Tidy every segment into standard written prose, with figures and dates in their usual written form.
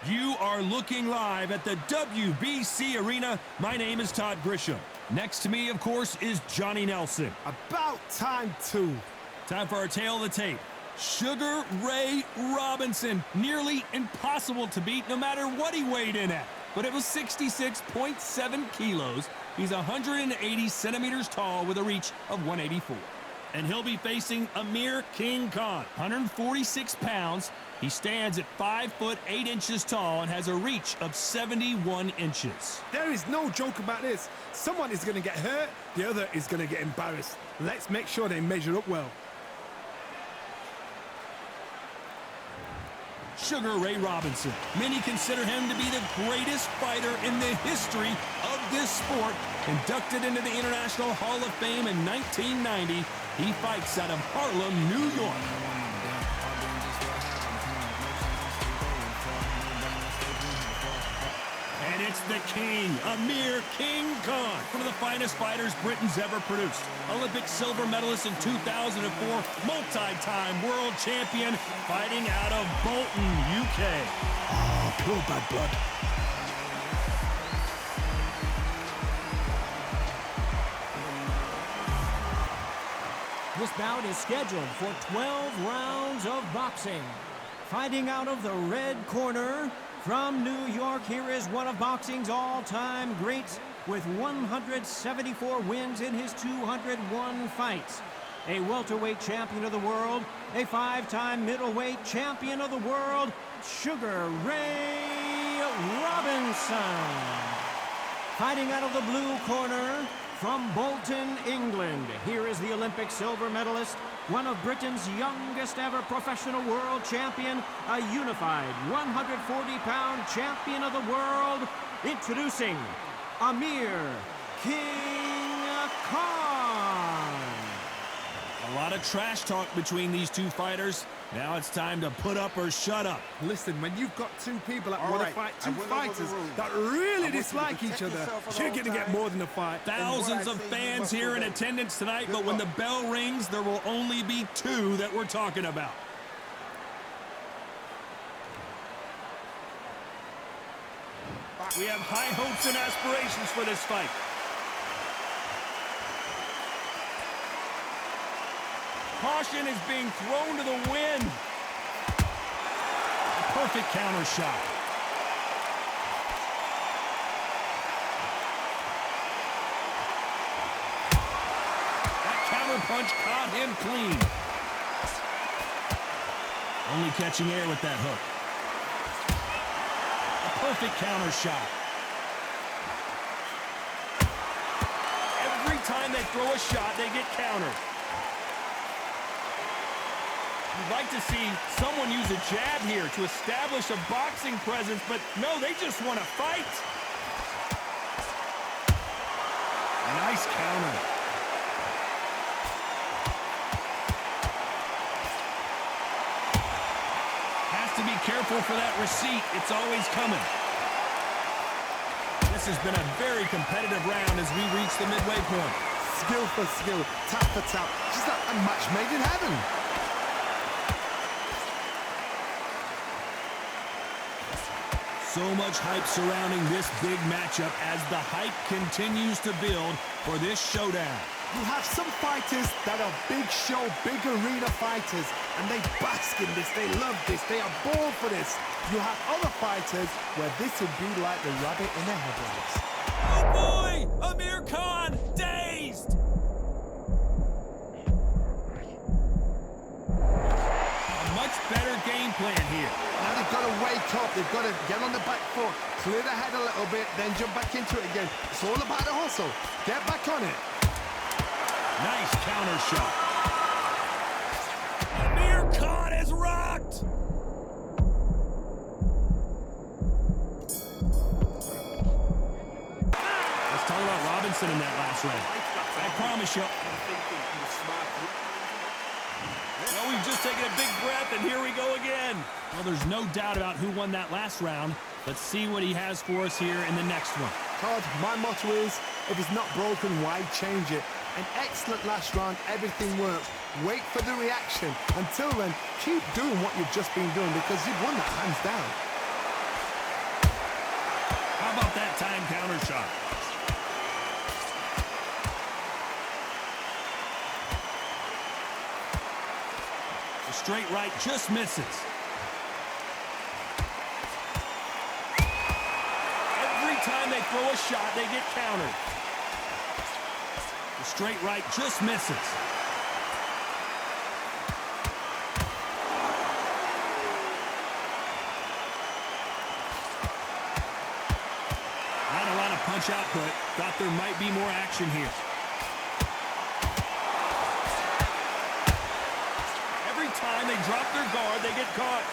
You are looking live at the WBC Arena. My name is Todd Grisham. Next to me, of course, is Johnny Nelson. About time, too. Time for our tail of the tape. Sugar Ray Robinson. Nearly impossible to beat no matter what he weighed in at. But it was 66.7 kilos. He's 180 centimeters tall with a reach of 184. And he'll be facing Amir King Khan, 146 pounds. He stands at 5 foot 8 inches tall and has a reach of 71 inches. There is no joke about this. Someone is going to get hurt, the other is going to get embarrassed. Let's make sure they measure up well. Sugar Ray Robinson. Many consider him to be the greatest fighter in the history of this sport. Inducted into the International Hall of Fame in 1990, he fights out of Harlem, New York. And it's the king, Amir King Khan, one of the finest fighters Britain's ever produced. Olympic silver medalist in 2004, multi-time world champion, fighting out of Bolton, UK. Oh, pure bad blood. This bout is scheduled for 12 rounds of boxing. Fighting out of the red corner, from New York, here is one of boxing's all-time greats with 174 wins in his 201 fights. A welterweight champion of the world, a 5-time middleweight champion of the world, Sugar Ray Robinson. Fighting out of the blue corner, from Bolton, England, here is the Olympic silver medalist, one of Britain's youngest ever professional world champion, a unified 140-pound champion of the world, introducing Amir King Khan. A lot of trash talk between these two fighters. Now it's time to put up or shut up. Listen, when you've got two people that want to fight, two fighters that really dislike each other, you're going to get more than a fight. Thousands of fans here in attendance tonight, but when the bell rings, there will only be two that we're talking about. We have high hopes and aspirations for this fight. Caution is being thrown to the wind. A perfect counter shot. That counter punch caught him clean. Only catching air with that hook. A perfect counter shot. Every time they throw a shot, they get countered. You'd like to see someone use a jab here to establish a boxing presence, but no, they just want to fight. Nice counter. Has to be careful for that receipt. It's always coming. This has been a very competitive round as we reach the midway point. Skill for skill, tap for tap. Just like a match made in heaven. So much hype surrounding this big matchup as the hype continues to build for this showdown. You have some fighters that are big show, big arena fighters, and they bask in this, they love this, they are born for this. You have other fighters where this would be like the rabbit in the headlights. Oh boy! Amir Khan, dazed! A much better game plan here. Now they've got to wake up, they've got to get on the back foot, clear the head a little bit, then jump back into it again. It's all about the hustle. Get back on it. Nice counter shot. Amir Khan is rocked! Let's talk about Robinson in that last round. I promise you. Well, we've just taken a big breath, and here we go again. Well, there's no doubt about who won that last round. Let's see what he has for us here in the next one. Todd, my motto is, if it's not broken, why change it? An excellent last round, everything works. Wait for the reaction. Until then, keep doing what you've just been doing because you've won that hands down. shot. The straight right just misses. Every time they throw a shot, they get countered. The straight right just misses. Not a lot of punch output. Thought there might be more action here. Every time they drop their guard, they get caught.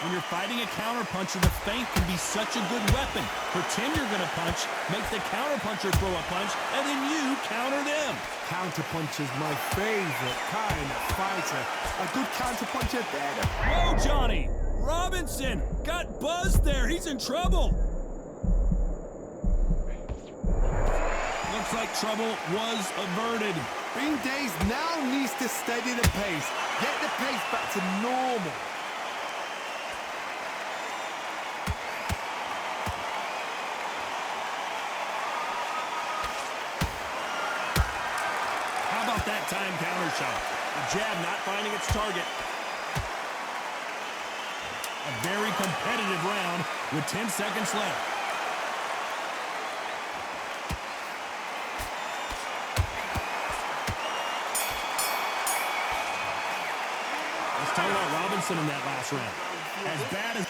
When you're fighting a counterpuncher, the feint can be such a good weapon. Pretend you're going to punch, make the counterpuncher throw a punch, and then you counter them. Counterpuncher's my favorite kind of fighter. A good counterpuncher there. Whoa, Johnny! Robinson got buzzed there. He's in trouble. Looks like trouble was averted. Bing Days now needs to steady the pace. Get the pace back to normal. That time counter shot. The jab not finding its target. A very competitive round with 10 seconds left. Let's talk about Robinson in that last round. As bad as...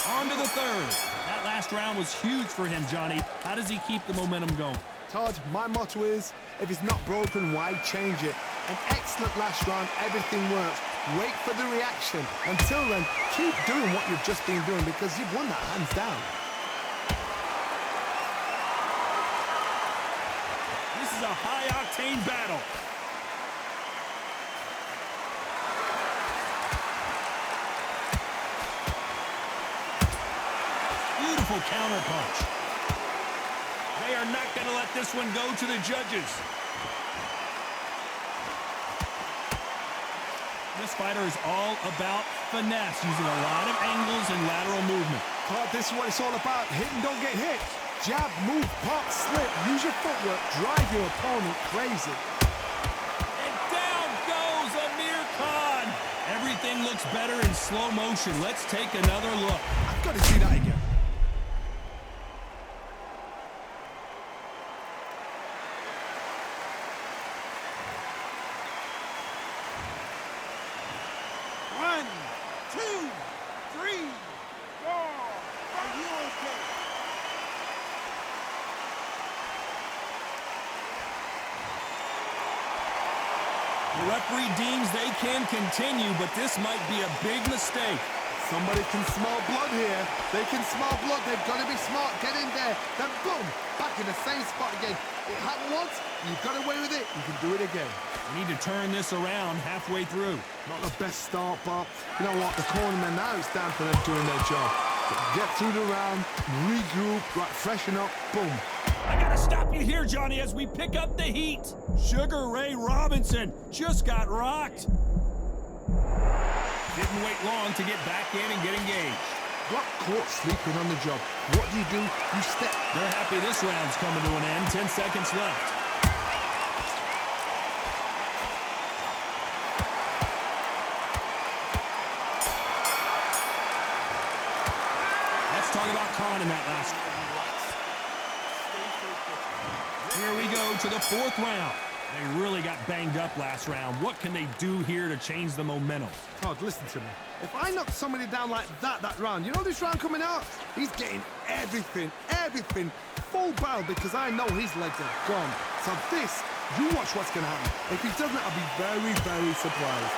On to the third. That last round was huge for him, Johnny. How does he keep the momentum going? Todd, my motto is, if it's not broken, why change it? An excellent last round, everything works. Wait for the reaction. Until then, keep doing what you've just been doing because you've won that hands down. This is a high-octane battle. Beautiful counter punch. They are not going to let this one go to the judges. This fighter is all about finesse, using a lot of angles and lateral movement. Todd, this is what it's all about. Hit and don't get hit. Jab, move, pop, slip. Use your footwork. Drive your opponent crazy. And down goes Amir Khan. Everything looks better in slow motion. Let's take another look. I've got to see that again. The referee deems they can continue, but this might be a big mistake. Somebody can smell blood here. They can smell blood. They've got to be smart. Get in there. Then boom, back in the same spot again. It happened once. You got away with it. You can do it again. We need to turn this around halfway through. Not the best start, but you know what? The cornermen now, it's down to them doing their job. Get through the round, regroup, right, freshen up, boom. I gotta stop you here, Johnny, as we pick up the heat. Sugar Ray Robinson just got rocked. Didn't wait long to get back in and get engaged. Got caught sleeping on the job. What do? You step. They're happy this round's coming to an end. 10 seconds left. Let's talk about Khan in that last round. Here we go to the fourth round. They really got banged up last round. What can they do here to change the momentum? Todd, listen to me. If I knock somebody down like that round, you know this round coming out? He's getting everything, full barrel because I know his legs are gone. So this, you watch what's going to happen. If he doesn't, I'll be very, very surprised.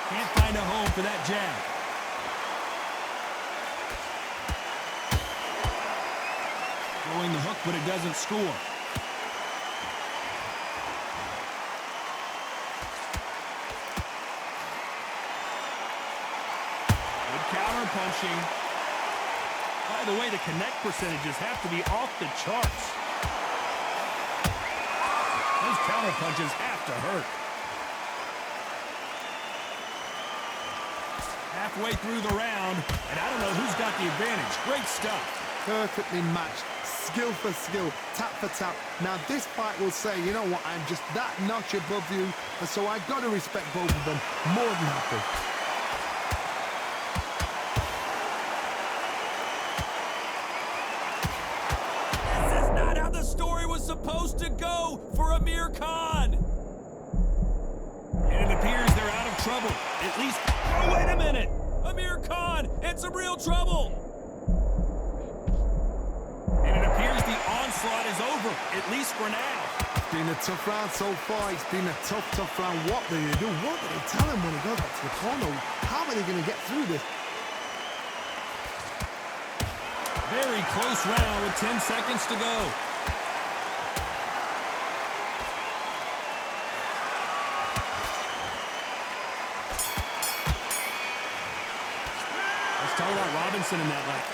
Can't find a home for that jab. Throwing the hook, but it doesn't score. Good counter punching. By the way, the connect percentages have to be off the charts. No counterpunches have to hurt. Halfway through the round, and I don't know who's got the advantage. Great stuff. Perfectly matched, skill for skill, tap for tap. Now this fight will say, you know what, I'm just that notch above you, and so I've got to respect both of them. More than happy. This is not how the story was supposed to go for Amir Khan. And it appears they're out of trouble. At least, oh, wait a minute. Amir Khan in some real trouble. And it appears the onslaught is over, at least for now. It's been a tough round so far. It's been a tough round. What do they do? What do they tell him when he goes back to the corner? How are they going to get through this? Very close round with 10 seconds to go. Let's talk about Robinson in that lap.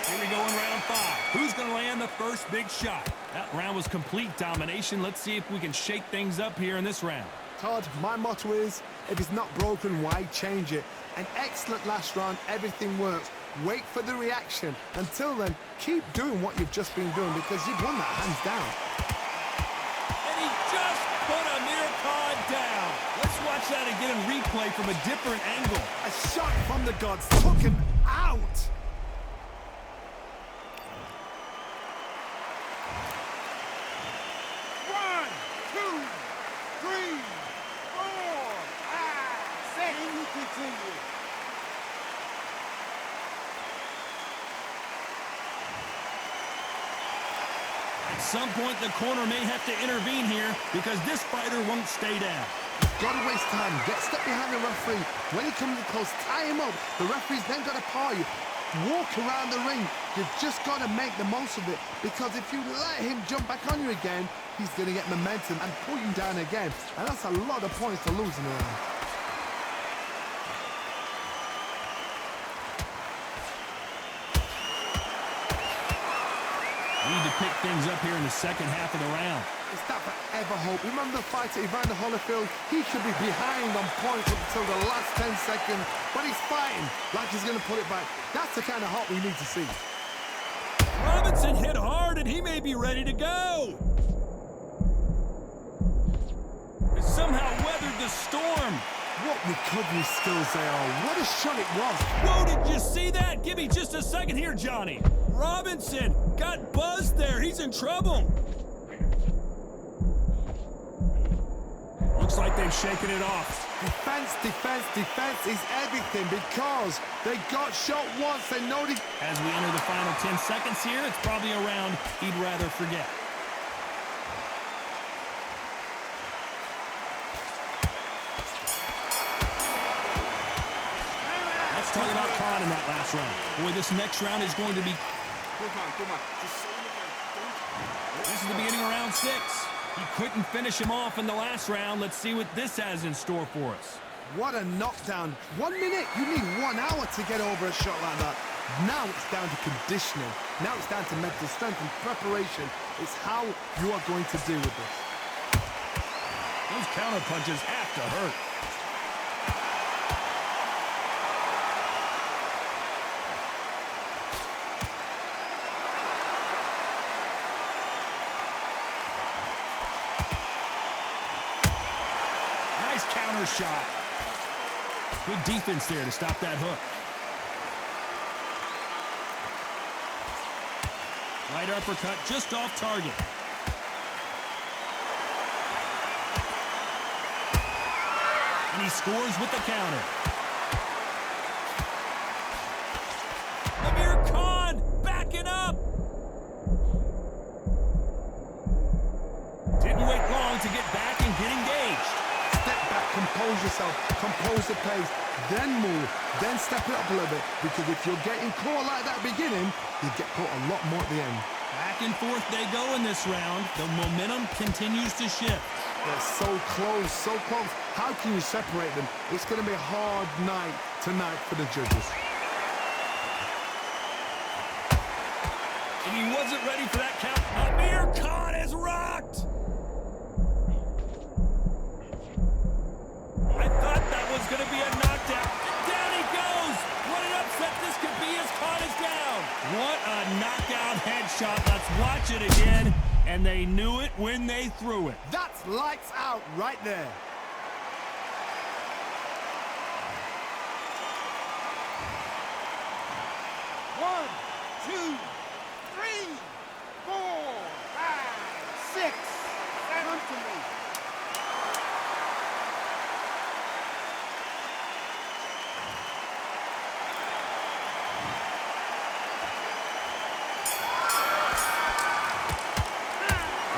Here we go in round 5. Who's going to land the first big shot? That round was complete domination. Let's see if we can shake things up here in this round. Todd, my motto is, if it's not broken, why change it? An excellent last round, everything works. Wait for the reaction. Until then, keep doing what you've just been doing because you've won that hands down. And he just put Amir Khan down. Let's watch that again in replay from a different angle. A shot from the gods took him out. At some point, the corner may have to intervene here because this fighter won't stay down. Got to waste time. Get stuck behind the referee. When he comes in close, tie him up. The referee's then got to paw you. Walk around the ring. You've just got to make the most of it because if you let him jump back on you again, he's going to get momentum and pull you down again. And that's a lot of points to lose in a round. Need to pick things up here in the second half of the round. Is that forever hope? Remember the fighter Evander Holyfield? He should be behind on points until the last 10 seconds, but he's fighting like he's going to pull it back. That's the kind of hope we need to see. Robinson hit hard, and he may be ready to go. He somehow weathered the storm. What recovery skills they are. What a shot it was. Whoa, did you see that? Give me just a second here, Johnny. Robinson got buzzed there. He's in trouble. Looks like they've shaken it off. Defense, defense, defense is everything because they got shot once. They know they... As we enter the final 10 seconds here, it's probably a round he'd rather forget. Let's talk about Khan in that last round. Boy, this next round is going to be... This is the beginning of round 6. He couldn't finish him off in the last round. Let's see what this has in store for us. What a knockdown. 1 minute, you need 1 hour to get over a shot like that. Now it's down to conditioning. Now it's down to mental strength and preparation. It's how you are going to deal with this. Those counter punches have to hurt. Counter shot. Good defense there to stop that hook. Right uppercut just off target. And he scores with the counter. Amir Khan backing up. Didn't wait long to get back and get engaged. Step back, compose yourself, compose the pace, then move, then step it up a little bit. Because if you're getting caught like that beginning, you get caught a lot more at the end. Back and forth they go in this round. The momentum continues to shift. They're so close, so close. How can you separate them? It's going to be a hard night tonight for the judges. and he wasn't ready for that count. Amir Khan is rocked. I thought that was going to be a knockdown. Down he goes. What an upset this could be as Khan is down. What a knockout headshot. Let's watch it again. And they knew it when they threw it. That's lights out right there. One, two, three, four, five, six, seven to me.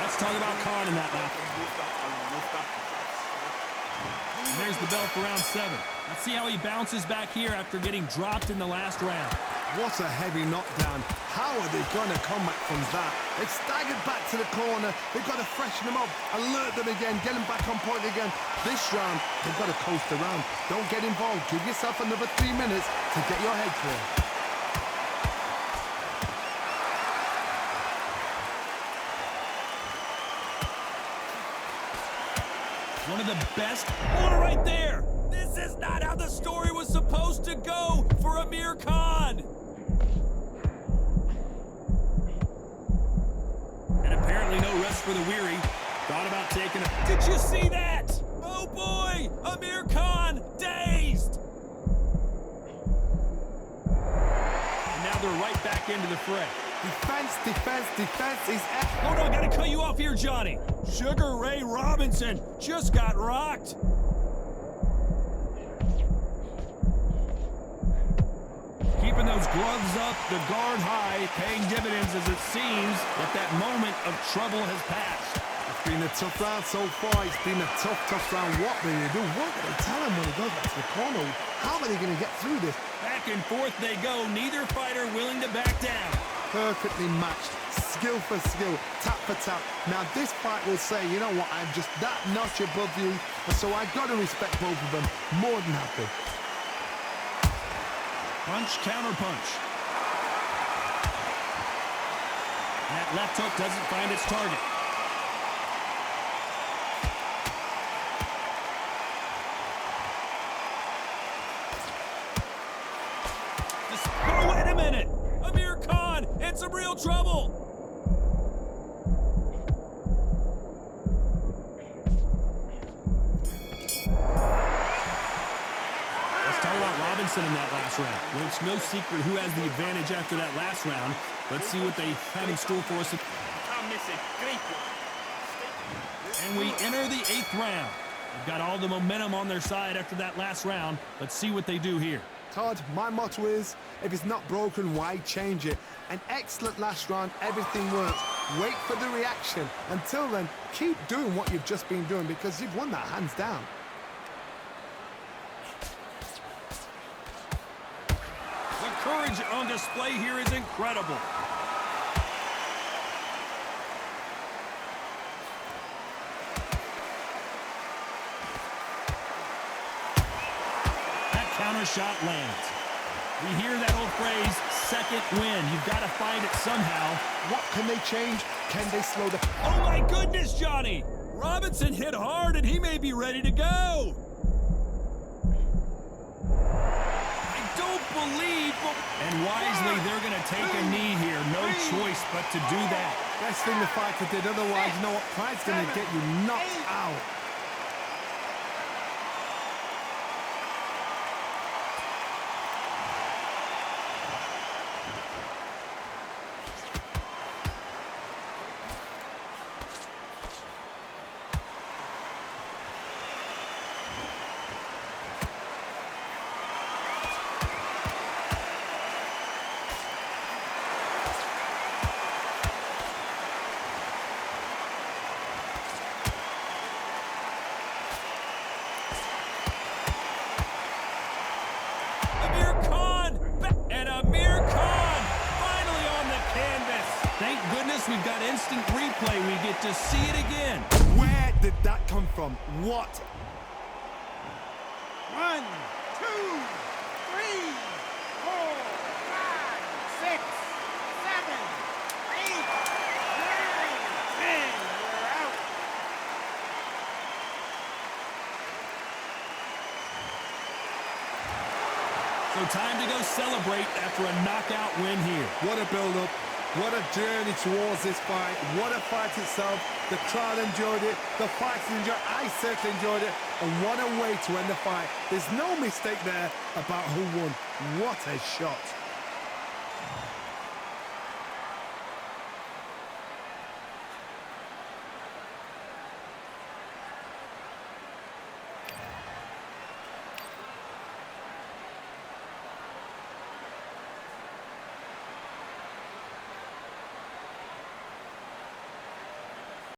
Let's talk about Khan in that lap. And there's the bell for round 7. Let's see how he bounces back here after getting dropped in the last round. What a heavy knockdown. How are they going to come back from that? They've staggered back to the corner. They've got to freshen them up, alert them again, get them back on point again. This round, they've got to coast around. Don't get involved. Give yourself another 3 minutes to get your head clear. One of the best. Oh, right there. This is not how the story was supposed to go for Amir Khan. And apparently no rest for the weary. Thought about taking a... Did you see that? Oh, boy. Amir Khan dazed. And now they're right back into the fray. Defense, defense, defense is... Hold on, gotta cut you off here, Johnny. Sugar Ray Robinson just got rocked. Keeping those gloves up, the guard high, paying dividends as it seems that moment of trouble has passed. It's been a tough round so far. It's been a tough round. What will you do? What will they tell him when he goes back to the corner? How are they going to get through this? Back and forth they go, neither fighter willing to back down. Perfectly matched, skill for skill, tap for tap. Now this fight will say, you know what, I'm just that notch above you, and so I got to respect both of them. More than happy. Punch, counter punch. And that left hook doesn't find its target. Oh, wait a minute! Amir Khan in some real trouble! Let's talk about Robinson in that last round. Well, it's no secret who has the advantage after that last round. Let's see what they have in store for us. And we enter the 8th round. They've got all the momentum on their side after that last round. Let's see what they do here. Todd, my motto is, if it's not broken, why change it? An excellent last round, everything works. Wait for the reaction. Until then, keep doing what you've just been doing because you've won that hands down. The courage on display here is incredible. Counter shot lands. We hear that old phrase, second win. You've got to find it somehow. What can they change? Can they slow the... Oh my goodness, Johnny! Robinson hit hard and he may be ready to go. I don't believe... And wisely, they're going to take a knee here. No choice but to do that. Best thing the fighter did. Otherwise, you know what? Pride's going to get you knocked out. We've got instant replay. We get to see it again. Where did that come from? What? 1, 2, 3, 4, 5, 6, 7, So time to go celebrate after a knockout win here. What a build-up. What a journey towards this fight. What a fight itself. The crowd enjoyed it. The fighters enjoyed it. I certainly enjoyed it. And what a way to end the fight. There's no mistake there about who won. What a shot.